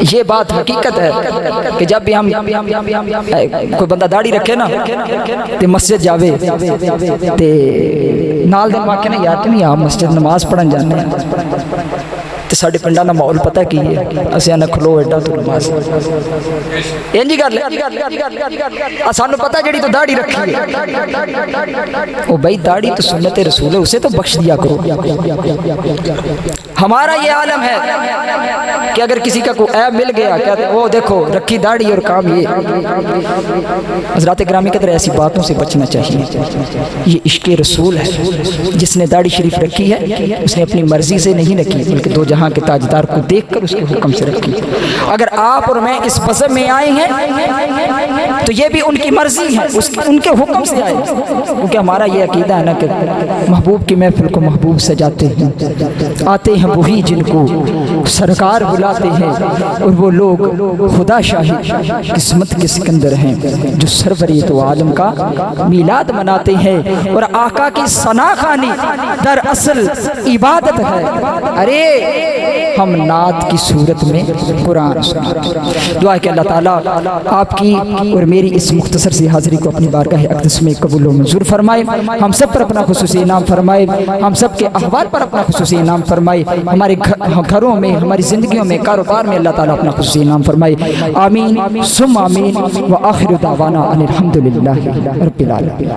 ये बात हकीकत है कि जब भी हम कोई बंदा दाढ़ी रखे ना ते मस्जिद जावे ते नाल दिन वाके ना यार नहीं आप मस्जिद नमाज पढ़न जाने ते साडे पिंडां दा माहौल पता की है, असीं आना खलो एडा तो नमाज इंज ही कर ले, सानू पता जेड़ी तो दाढ़ी रखी है ओ भाई दाढ़ी तो सुन्नत रसूल है, उसे तो बख्श दिया करो। हमारा ये आलम है कि अगर किसी का कोई ऐब मिल गया, कहते वो देखो रखी दाढ़ी और काम ये। हज़रात गिरामी की तरह ऐसी बातों से बचना चाहिए। ये इश्क़ रसूल है, जिसने दाढ़ी शरीफ रखी है उसने अपनी मर्जी से नहीं रखी, बल्कि दो जहां के ताजदार को देखकर उसके हुक्म से रखी। अगर आप और मैं इस मज़हब में आए हैं तो ये भी उनकी मर्जी है, उनके हुक्म से आए, क्योंकि हमारा ये अकीदा है ना कि महबूब की महफिल को महबूब सजाते हैं, आते हैं वही जिनको सरकार बुलाते हैं, और वो लोग खुदा शाही किस्मत के सिकंदर हैं जो सरवरी तो आलम का मीलाद मनाते हैं। और आका की सना खानी दरअसल इबादत है। अरे हम नात की सूरत में कुरान सुना। दुआ है कि अल्लाह ताला आपकी और मेरी इस मुख्तसर सी हाज़िरी को अपनी बारगाह अक़दस में कबूल व मंजूर फरमाए। हम सब पर अपना खुसूसी इनाम फरमाए, हम सब के अहवाल पर अपना खुसूसी इनाम फरमाए, हमारे घरों में, हमारी ज़िंदगियों में, कारोबार में अल्लाह ताला अपना खुसूसी इनाम फरमाए। आमीन सुम्मा आमीन व आखिर दावाना अनिल हम्दुलिल्लाहि रब्बिल आलमीन।